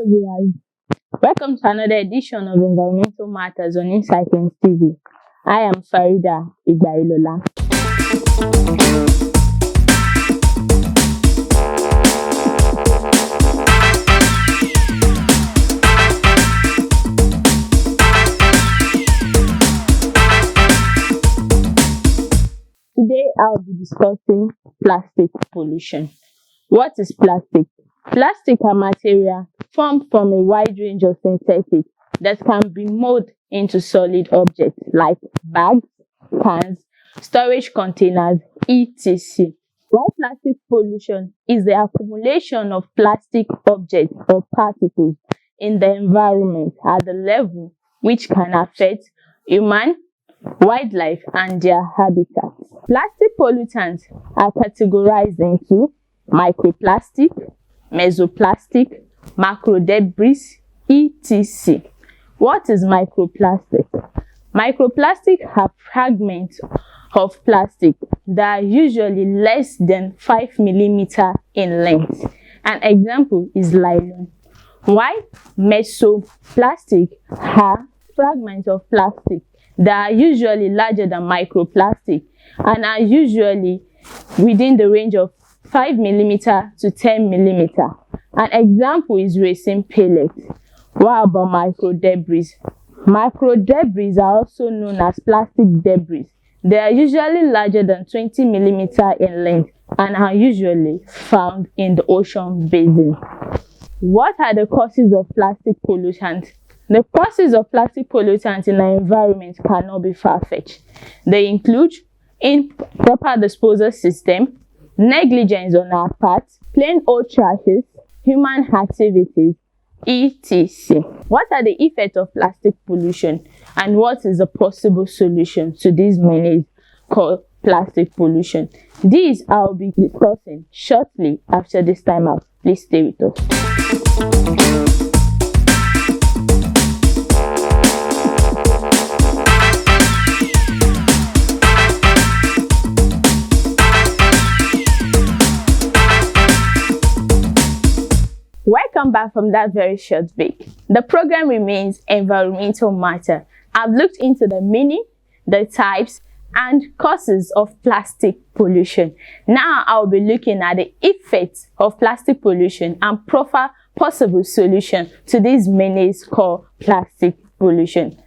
viewers, welcome to another edition of Environmental Matters on Insight TV. I am Faridah Igbayilola. Today I'll be discussing plastic pollution. What is plastic? Plastic are material formed from a wide range of synthetics that can be molded into solid objects like bags, cans, storage containers, etc. While plastic pollution is the accumulation of plastic objects or particles in the environment at the level which can affect human, wildlife, and their habitats. Plastic pollutants are categorized into microplastic, mesoplastic, macro debris, etc. What is microplastic? Microplastic are fragments of plastic that are usually less than 5 mm in length. An example is nylon. While mesoplastic are fragments of plastic that are usually larger than microplastic and are usually within the range of 5 mm to 10 mm. An example is resin pellets. What about micro debris? Micro debris are also known as plastic debris. They are usually larger than 20 mm in length and are usually found in the ocean basin. What are the causes of plastic pollutants? The causes of plastic pollutants in our environment cannot be far-fetched. They include improper disposal system, negligence on our part, plain old trashes, human activities, etc. What are the effects of plastic pollution and what is the possible solution to this menace called plastic pollution? These I'll be discussing shortly after this time out. Please stay with us. Welcome back from that very short break. The program remains Environmental Matter. I've looked into the meaning, the types, and causes of plastic pollution. Now I'll be looking at the effects of plastic pollution and proffer possible solution to this menace called plastic pollution.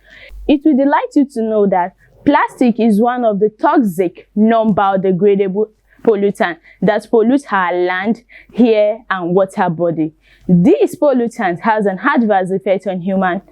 It will delight you to know that plastic is one of the toxic, non-biodegradable pollutant that pollute our land, air, and water body. These pollutants has an adverse effect on human,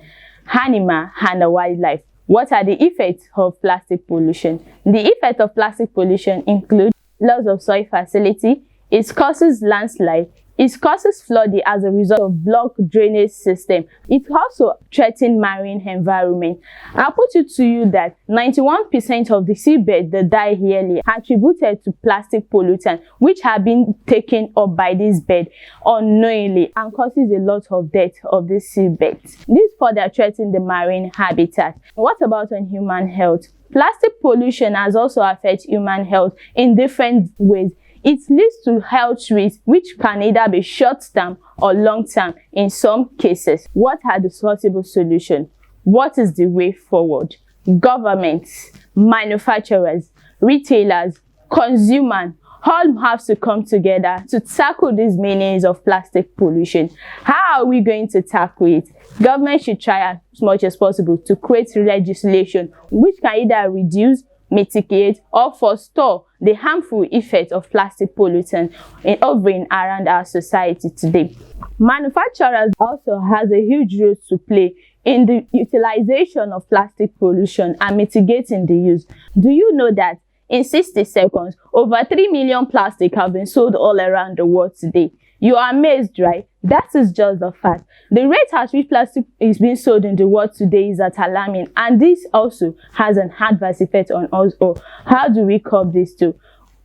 animal, and the wildlife. What are the effects of plastic pollution? The effects of plastic pollution include loss of soil fertility. It causes landslide. It causes flooding as a result of blocked drainage system. It also threatens marine environment. I'll put it to you that 91% of the seabed that die yearly are attributed to plastic pollutants, which have been taken up by this bed unknowingly and causes a lot of death of the seabed. This further threatens the marine habitat. What about on human health? Plastic pollution has also affected human health in different ways. It leads to health risks which can either be short-term or long-term in some cases. What are the possible solutions? What is the way forward? Governments, manufacturers, retailers, consumers, all have to come together to tackle this menace of plastic pollution. How are we going to tackle it? Government should try as much as possible to create legislation which can either reduce, mitigate, or forestall the harmful effects of plastic pollutants hovering around our society today. Manufacturers also has a huge role to play in the utilization of plastic pollution and mitigating the use. Do you know that in 60 seconds, over 3 million plastic have been sold all around the world today? You are amazed, right? That is just the fact. The rate at which plastic is being sold in the world today is alarming, and this also has an adverse effect on us all. How do we curb this too?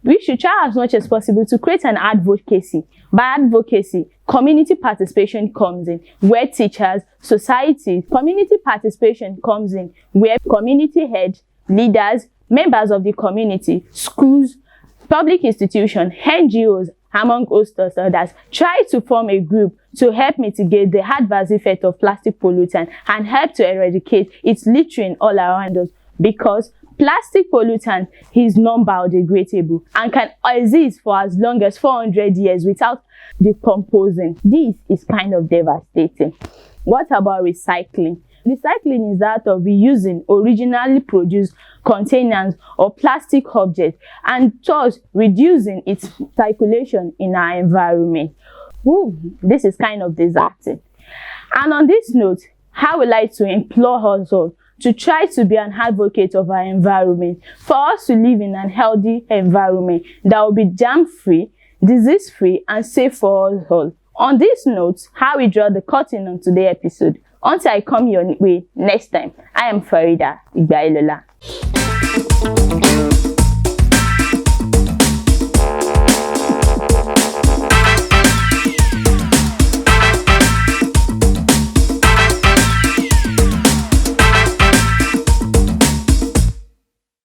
We should try as much as possible to create an advocacy. By advocacy, community participation comes in, where teachers, society, community participation comes in, where community heads, leaders, members of the community, schools, public institutions, NGOs, among host of others, try to form a group to help mitigate the adverse effect of plastic pollutant and help to eradicate its littering all around us, because plastic pollutant is non-biodegradable and can exist for as long as 400 years without decomposing. This is kind of devastating. What about recycling? Recycling is that of reusing originally produced containers or plastic objects and thus reducing its circulation in our environment. Ooh, this is kind of disheartening. And on this note, I would like to implore us all to try to be an advocate of our environment, for us to live in a healthy environment that will be germ-free, disease-free, and safe for us all. On this note, I will draw the curtain on today's episode. Until I come your way next time, I am Faridah Igbayilola.